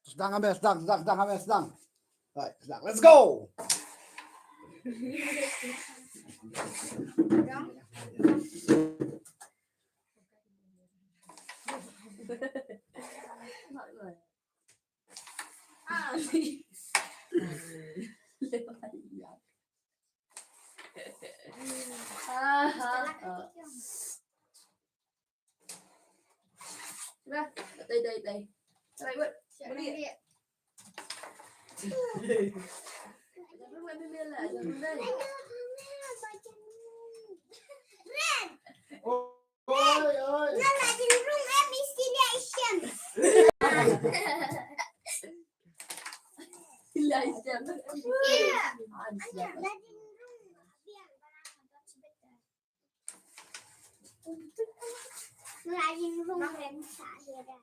Sedang ambil, sedang. Right, sedang. Let's go. Đây. Đây buat. Beli. Ôi. Nó là trên room investigation. Rajin rumah yang saya dah.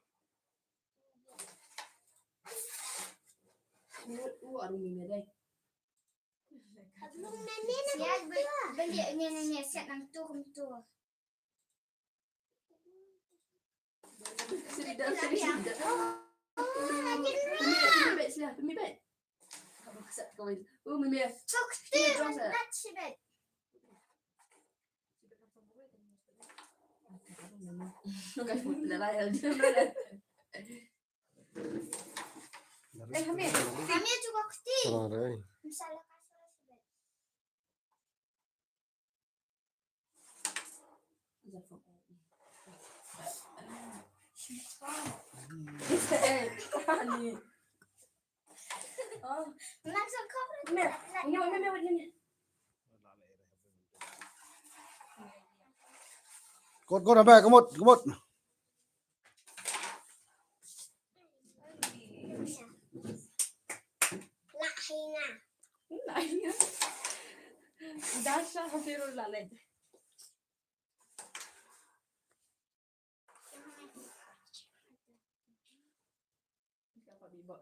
Ở mình ở đây. Beli ni siap nang tu kum tu. Sedap. Permi bet. Kamu kesat kau. Mimi. Sukti nak sebet. Kan pula lah. Hamil juga kecil. Sorry. Misalnya kasih sebet. Langsung kau. Ini. Cốt ambil, kemut. Lahina. Dasha hampir lalai. Siapa beatbox?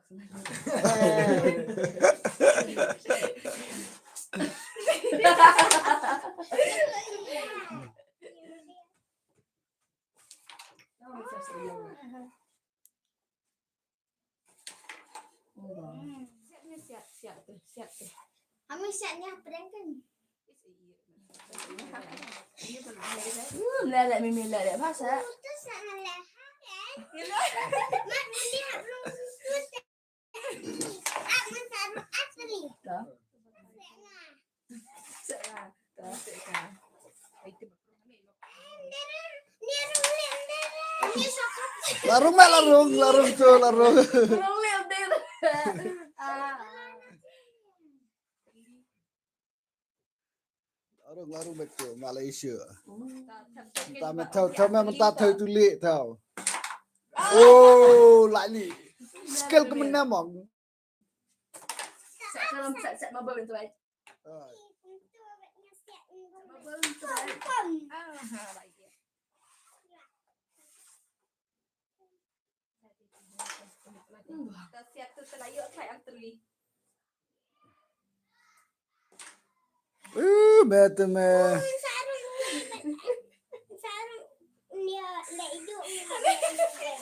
Siap tu. Hamil siapnya prank kan? Lelak Mimi lelak pasal. Tu sangat lehat kan? Mak dia belum tutup. Aku taruh asli. Dah. Sekarang. Itu Dia sokap. Larung. Orang lihat dia. Larung betul Malaysia. Tama Tahu mentah tahu tu lek tahu. Oh, lali. Skill ke mana mong? Set mabel tu ai. Mabel tu ai. Baik dia. Kita siap tu selayuk saya tuli. Betul meh. Sarung dia lek hidup. Mama tu nak try.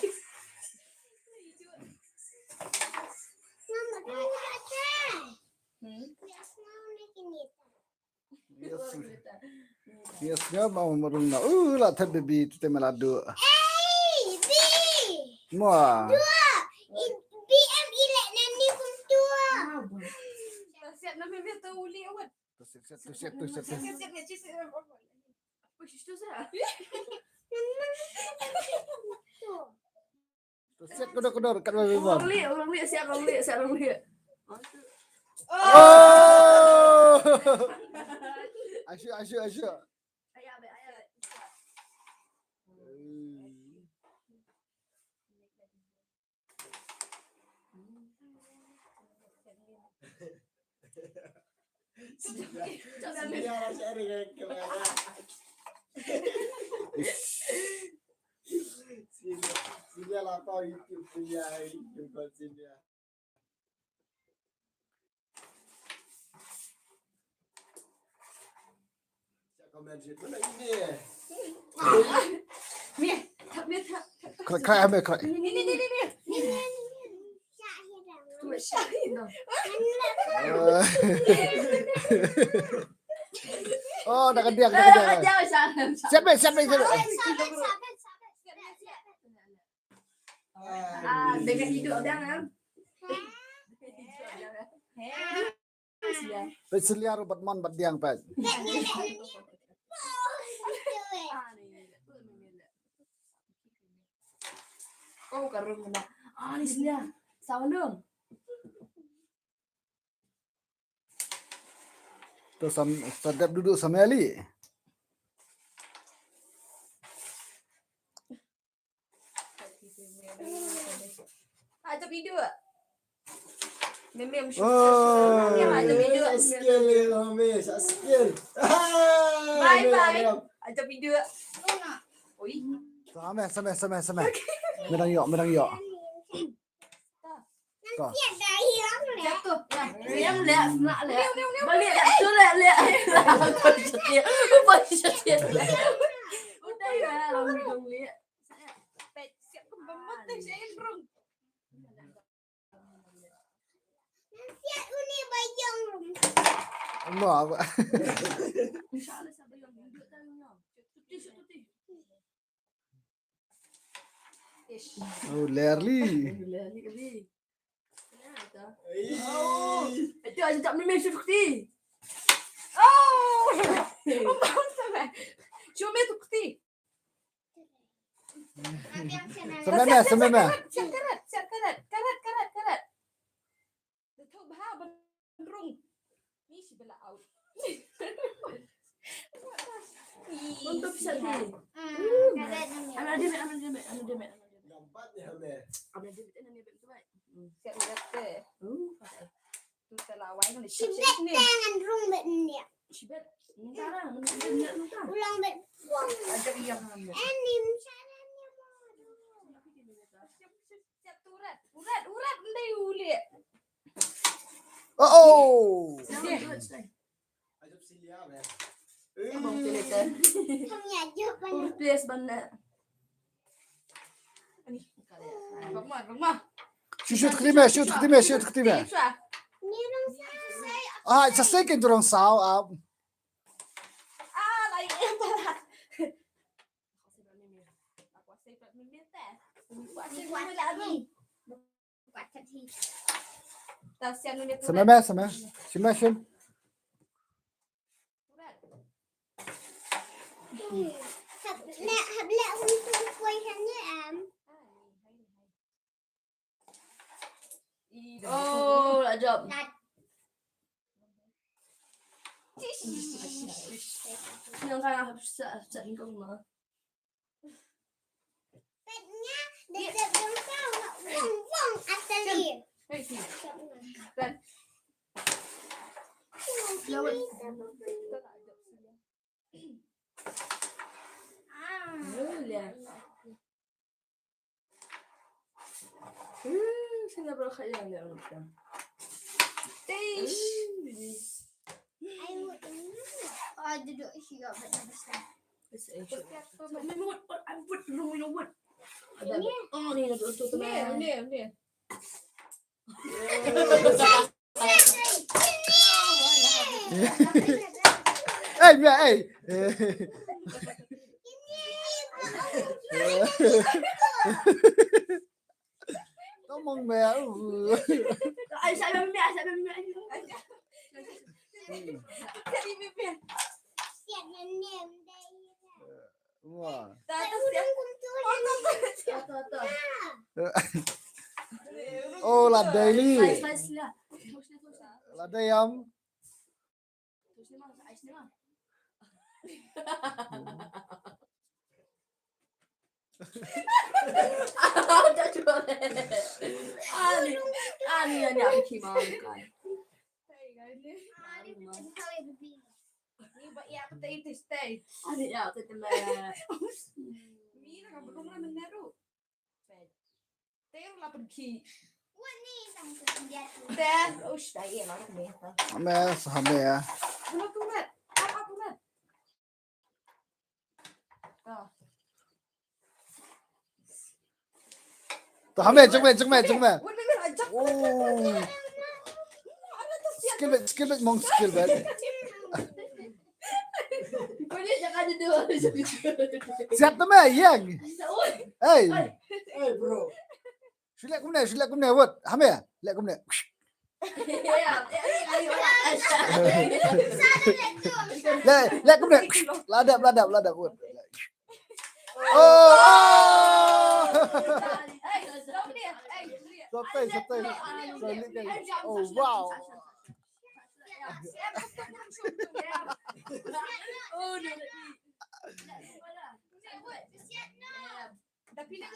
Biasa nak ini. Biasanya mau meruna. Lah tak baby tu temeladu. B. Mua. BM ilek nani kum tua. Siap nak memang tu uli awak. Siap. Siap nak cis. Apa situ sah? Siap kedor kat baby bang. Orang lihat siap orang lihat. Oh. Asyik. Ayah. Sini lah kau YouTube punya YouTube sini. Komen situ lah ini. Ni, tak. Kau ambil kau. Ni. Oh, dah kediak. Jangan salah. Siap. Sabar. Dengan hidup jangan. Peseliar ubat mon bat diang pat. Oh, karung mana? Ni selia. Sawan dong. Tu sadap duduk sama Ali. Ada video. Memang Oh, ada video. skill Hamis, skill. Bye. Ada video. Oi. Sama. Merang yok. Kau. Jatuh. Yang lihat, nak lihat. Balik tu lihat. Apa setia? Udah ya, langsung lihat. Siap kembang saya rung. Siap uni bayang. Mau. InsyaAllah sabar yang duduk tanya. Cuti. Ish. Oh, lerli. Lali. Oh, itu aja tak memang seperti. Oh, cuma seperti. Sama. Siap karat. Betul bah benrung. Ni si bela out. Untuk siap ni. Anak dia. Nampak ni Hamis. Anak dia betul baik. Siap lihat deh. Tu selawai kan Sibet dengan rung bet ni. Sibet. Sekarang menunjuk entah. Ulang bet buang. Ada yang hamil. Enim caranya Siap urat ndai uli. Oh. Ajab silia be. Bang telekan. Kami aja banyak. Please benar. Ni Bang. Shoot ketima. Ni orang saya. Ah, selesai kan dorong saw. Lain berat. Aku sebab mimpi teh. Buat lagi. Buat tadi. Tasian ni Sama. Shim. Habla untuk kuaihannya am. Oh, ajab. Yang kan harus ingkau mah. Petnya dekat bangkau wong atali. Hei si. Dan lawat. Boleh. Sila berkhayal ya Rabbi. Tish. Ayo. Duduk siap betul. Memang buat rumah buat. Oh ni nak tu tu. Ni. Hey. Ngomong be. Saya mimpi. Jadi mimpi. Siap nem dai. Wah. Siap. Oh, la daily. Slice lah. La dayam. Terus ni mah ais ni mah. Tak cuba. Ani aku kima kan. Ni buat ya kita itu stay. Ani ya kita mah. Ni nak belum nak menaruh. Teh lah pergi. Ni sampai dia. Teh, dah ya lah ni. Hame ya. Belum tumat. Apa tumat? Tu hame, jeng me. Wah, ni ajak. Oh. skill bet mong skill bet. Boleh jangan ada dua. Siap tu meh yang. Hey. Hey bro. Shilek kumne wot. Hame. Lek kumne. Lek kumne. Ladap wot. Oh. Sotai. Oh wow. Tapi nak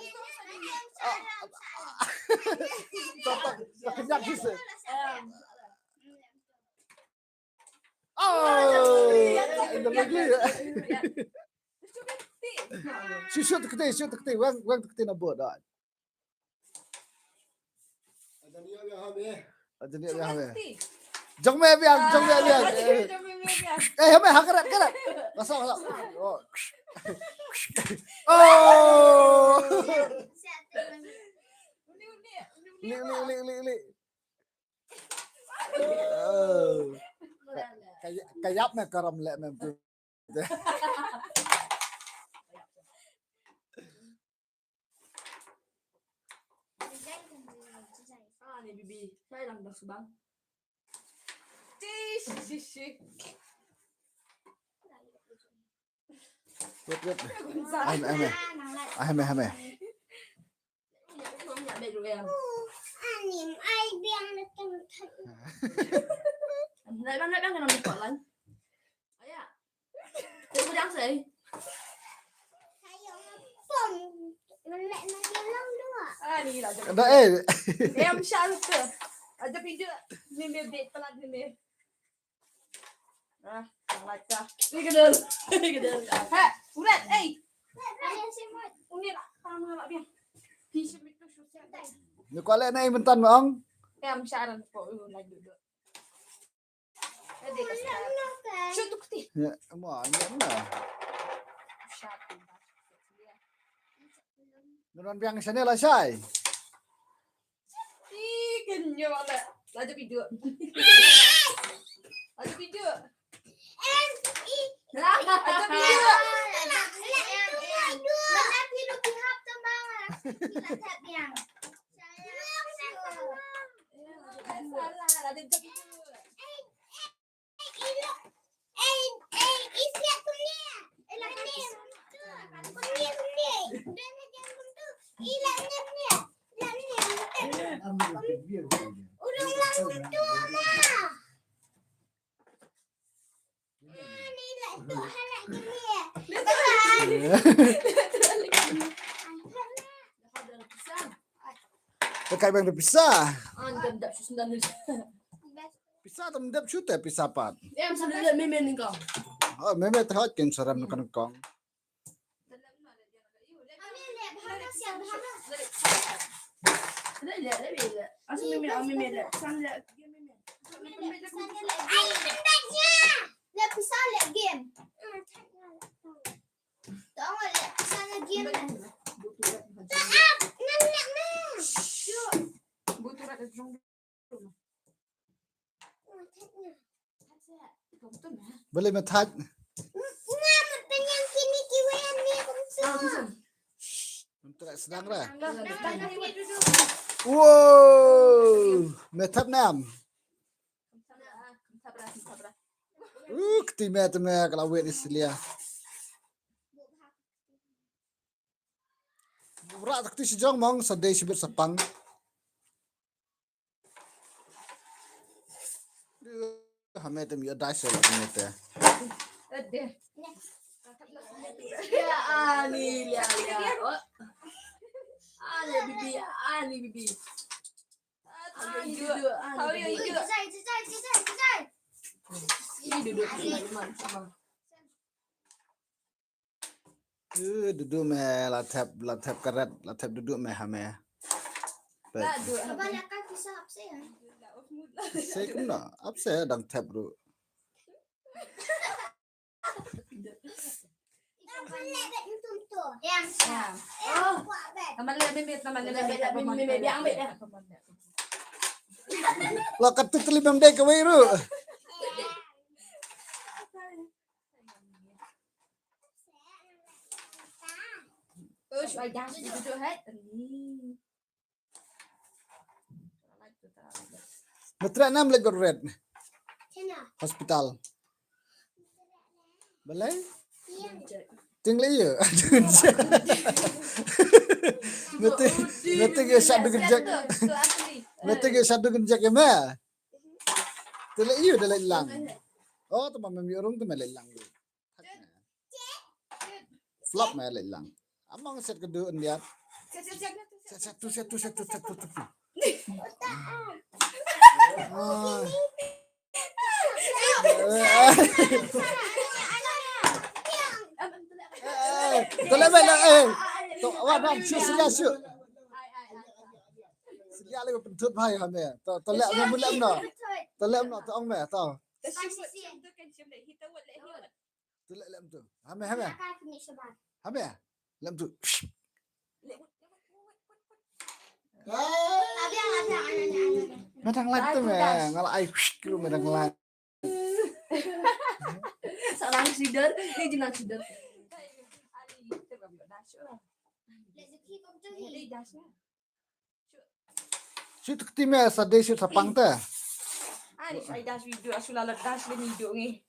Kenyak sih. Oh. Ini lagi. Shoot kete. Wang kete na board dah. Ada dia hame. Jong me biang. Hame hakarat. Masuk. Oh. Oh. Li. Oh. Kayap me karam lek me. Ni bibi. Saya lang subang. Cish. Wait. Hame. Anim ai biang na tang. Lại băng cái nào được lần. Ấy à. Cô đang gì? Kayo pom. Lek na lang dua. Ni là Ada eh. em sao được? Ada video meme bet pelan ni. Lại cha. Ni cái đơn. Ha, urat, Ayo semua. Uni lah, tama lah biar. T-shirt itu susah. Ni ko lek na imentan mo ang. Em saran po lagi dulu. Ada kas. Shoot tu keti. Ya, mo ni na. Shot. Nuran biang sana lah sai. Kenyo lah. Ada video. Ada video. Ada video. Pakai bang pisah. Ganda susundan ni. Pisah tu mendap shoot pisah pat. Em sambil lihat meme ni kau. Oh, meme terhad ken saram kan kong. Lihat. Asal meme lihat. Sambil lihat meme. Lihat pisah lihat game. Tahu lihat pisahnya game. Butuh ada jong. Boleh methat. Ngamat penyang kini kiwen ni kumsu. Untuk sedang lah. Duduk. Wow, methat nam. Sabra. Ketima tu me kalau wet islia. Berat tak tu sejong mong sedai sibir sepang. Hame tu dia dah sel hame tu. Ada. Ya ani lihat. Ani bibi. How are you? Zai. Ini duduk di mana? Duduk me latap karet, latap duduk me hame. Kebanyakan pisah apa sih ya? Saya kena, apa saya dang tap bro. Oh, teman lihat meme. Dia ambil dah. Lo katut telimam dek kewiru. Ai dash duduk hết. Matra nam le red Sana. hospital. Balai? Iya. Ting le ye. Mete ke sadu genjak. Mete ke sadu genjak ya ma. Tele ye de lang. Oh, tu mama mi orang tu me lang. Flop me lang. Among set kedua dia. Satu. Tolong bela to wadam selia syuk. Selia lagi pentut bhai hame. To lek me mulak no. To lek no to ong me to. To lek tu. Hame. Hame. Lem tu. Medang lat tu me. Ngala ai kilo medang lat. Salah sider, ni jenang sider. Syuk tu time sadai syuk sapang tu. Ani saya dash video asula dash le video ni.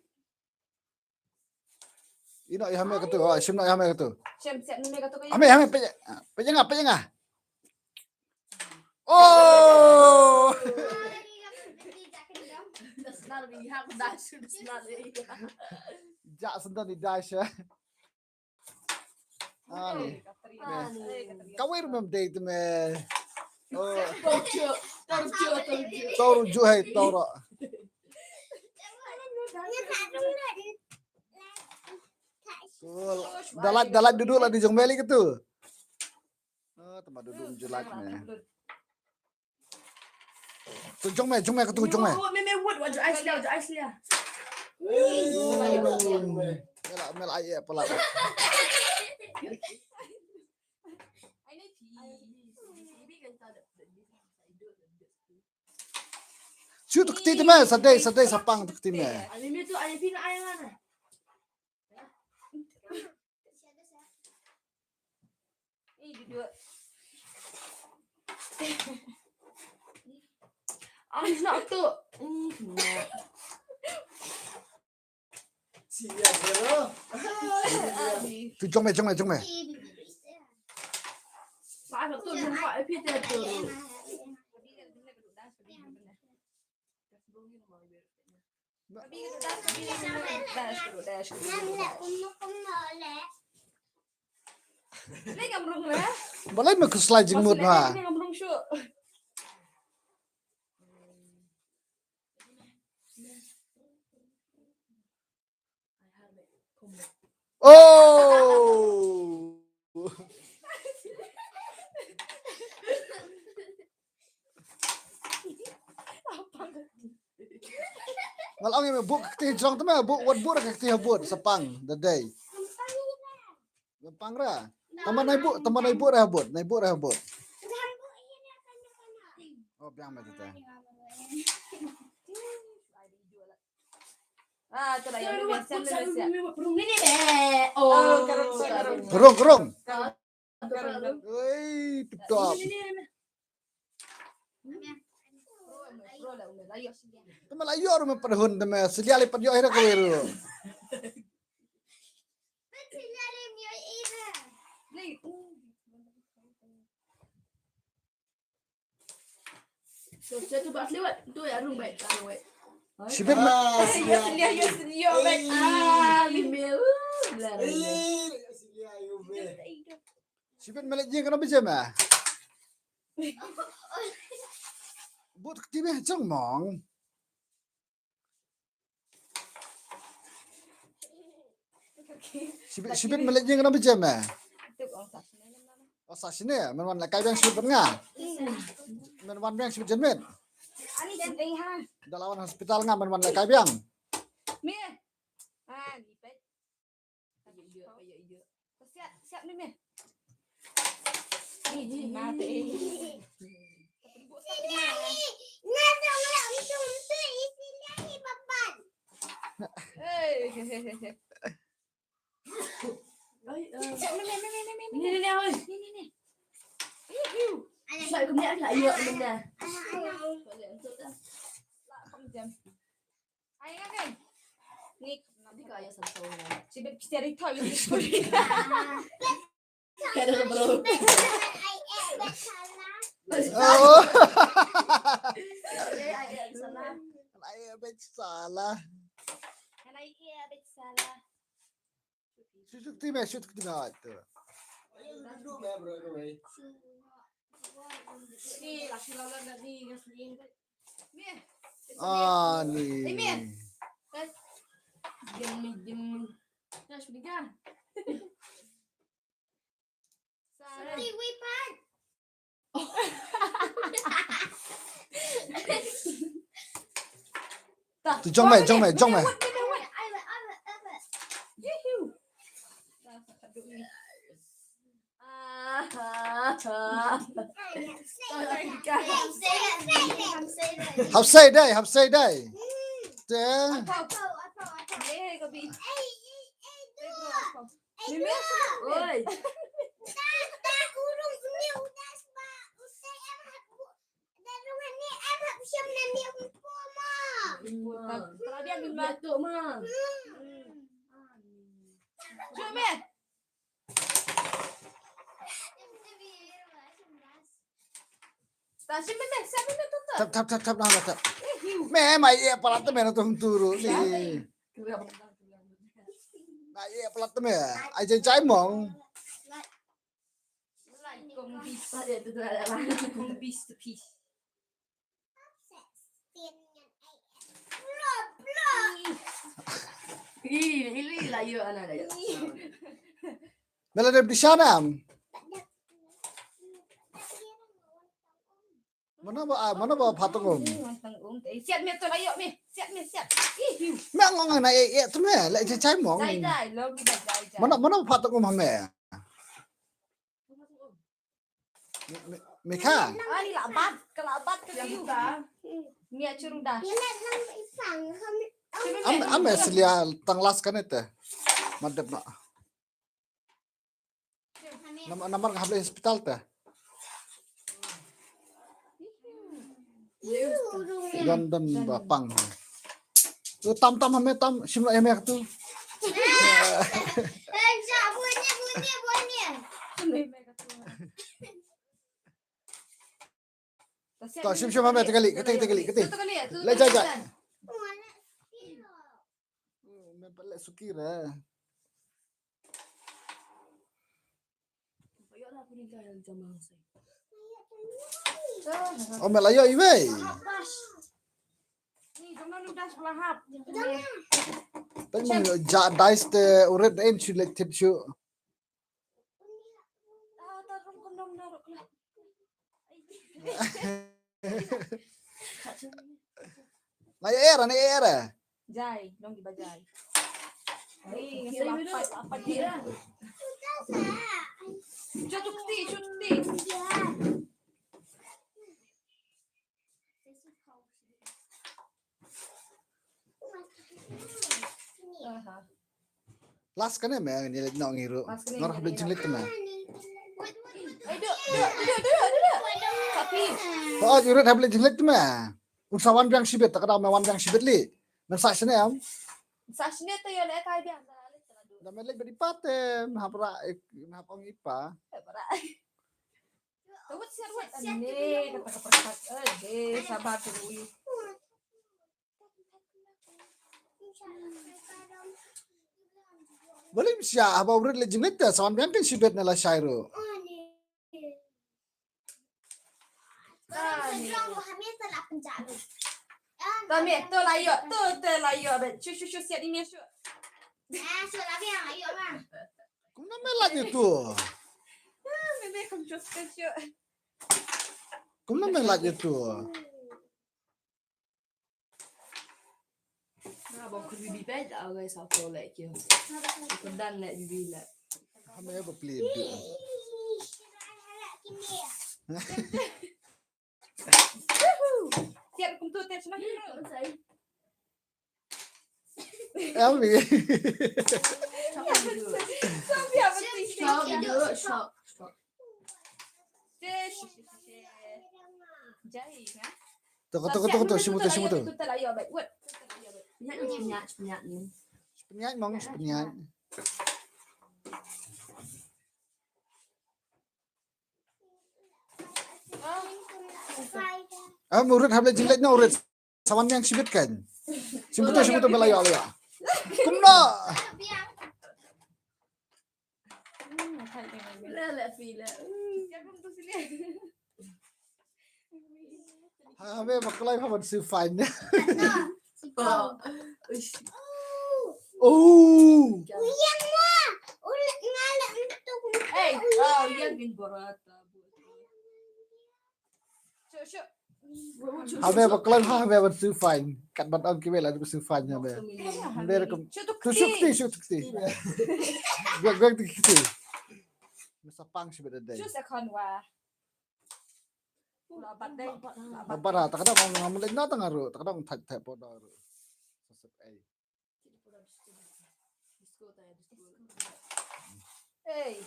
Ino hame katu. Oh, sim nak hame katu. Siap ni kata kau. Hame pejang. Oh! Senang ni hak dash senang ni. Jak sendan di dash ya. Ani. Kawir mem date me. Oh, Torjo. tau rujuk hai tau rak. Dalat duduk lah di Jong Valley ke tu. Oh, tempat duduk jelat me. Tu Jong me ke tu Jong me. Oh, me wood wajah ais dia. Mel ai pula. Syuk tu keti me sadai sapang tu keti me. Ini tu ayah pina ayah mana? Ini duduk. Anis nak tu. Tu Jong me. Pak tu nampak pita tu. Dash. Ni gamrung lah. Balai me ke sliding mood ha. Ni gamrung syuk. Oh! Ngalang me book keti jong tu me book what book keti habut sapang the day. Gampang ra. Teman ibu dah habut. Oh, biang me tu. Ah, tu lah yang biasa. Ni deh. Oh, Gerung. Oi, top. Tu Melayu orang me padhun tu me sedia le padyo akhirnya kau eru. Tu buat lewat. Tu ya rung baik. Sibit Ya baik. Ah, email. Sibit melek je kena macam ah. Buat ketibe jong mong. Sibit melek je kena macam ah. Oh, sasine men wan la kai bang sibit nga. Men wan bang sibit jemet. Ani dan ha. Dalawan hospital nga men wan la kai bang. Mi. Ah, lipet. Ya. Siap ni mi. Ni mati. Nada Nè ơi. Sợ công nhận lại nhựa mình nè. Không chém. Ai nghe cái. Ni nanti kayak satu. Si beb cari tahu yang sekali. Kada bro. Oh. Ai salah. Ay, bet salah. Ai bet salah. Şutuk değil mi? Şutuk değil mi? Itu. Ni laki lalan tadi ngasih. Ni. Ah, nih. Jam. Nah, sudah kan? Kiwi pan. Tuh, jong mày. Học xây đây. Thế. Oi. Kalau dia ambil batuk mah. Cuba meh. Tasik meh, siapa meh tu? Thấp. Mẹ mày e pelat tuh mẹ tung turu nih. Nah, e pelat tuh mẹ. Aja trái mong. Kumbis ada tu lah. Kumbis tu pis. Ini lah yo anak dia. Mela ada di sana. Mana ba patung om. Siap meh tu lah yo meh. Siap. Mẹ ngon này e tuh mẹ lại trái mong. Jai, lo kita jai. Mana patung om mẹ. Meka. Ah, ni labat, kelabat ke siu. Ni curudas. Am selia tanglas kan itu. Madep nak. Nomor habis hospital teh. London bapang. Tu tam hame tam Shimla emek tu. Tahu shim hame tegali. Lai jaga. मैं पहले सुकी रहा oh melayo iwe Ni jangan lupa selahap. tapi mau dice te uret en sulit tip shu Taruh kondom naruh lah. na era Jai, dong di bajai. Ni apa dia? Cuti. last kan ya me ni nak ngiru ngor habis jelit kena Duduk. Tapi oh uret habis jelit tu me usawan biang sibet tak ada me wan biang sibet li men sa sene am sasnya tu yo lek kai dia. da me lek beripatem hapra napong ipa Tawat siarwat ani kata keperkat. Sabar dulu. boleh bisa apa uret le jelit ta sawan biang kan sibet na la shairo Kami tu layo bet. Shu siap ini shu. kumna me lagi tu Meme kom shu. kumna me lagi tu Abang ku bibi bed guys aku like you. Aku dan nak bibi lah. hame ba plead Siap kum tu teh senang. Elmi. Tapi apa sih? Shock. Jahit kan? Tunggu, simutu. Kita lah ya baik. Wait. Penyak ni. Sepenyak mong, sepenyak. Murid habla jilid na urid. Sawan yang sibit kan. Simutu belayo alaya. Kumna. Lala fila. Jangan tu sini. Hame makulay pa si fine. Oh. Uyang mo! Ulit ngala ito. Yan din barata. Shuk. Hame makulay pa hame si fine. Kat bat ang kimela si fine hame. Hame rekom. Shukti. Gua tikti. Masa pang sibit ada. Shuk second wa. Labat deh. Para takada mo ngamulig na tangaro. Takada mo tag po na ro. Sasap ay. Hey.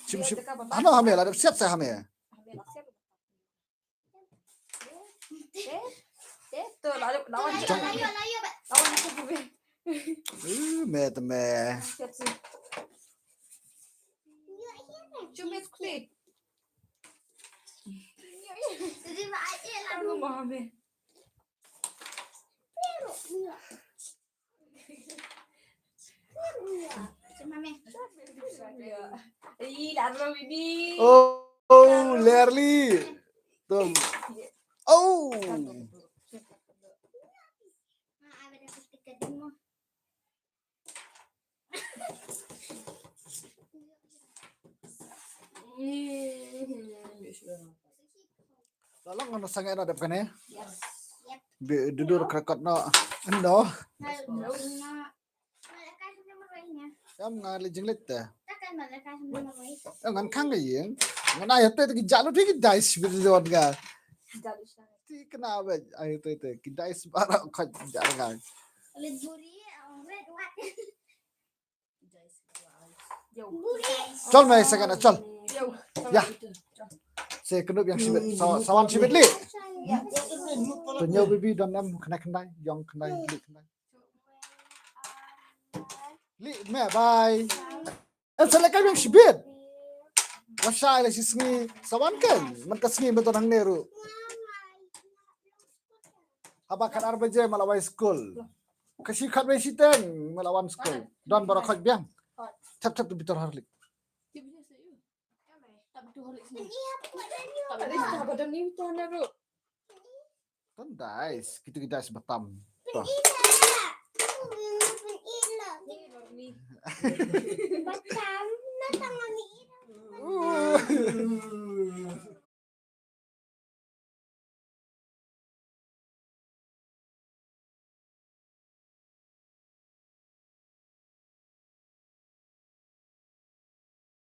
Sim. Ano hame la siap sa hame. Tu lawan Layo. aku bube. Me. Siap sih. Cuma klik. Jadi aja lah. Aku mau ambil. Cuma me. Larang ini. Oh, Lerly. Tum. Oh. Ada ketika demo. Lalang ano sangay na dap kane? Yep. Dudur krakot no. No. Yam nga lijing lit ta. Takkan malaka sama mai. Ngan khang ga yeng. Ngan ayat te ki jalu te ki dice bir don ga. Ti kena ba ayat te ki dice bara khot jar ga. Red buri, red what? Jauh. Buri. Chol mai sakana chol. Jauh. Ya. Se kenup yang sibit sawan sibit li. Tunyo bibi don nam kena yong kena li kena. Li me bye. Selekam yang sibit. Washa la sisngi sawan kan. Man kasngi beton hang neru. Habakan arba je malawai school. Kasi khat be siteng malawan school. Don bara khot biang. Tap bitor harlik. Ton dice, kita dice batam. Toh. Macam na tangan ni.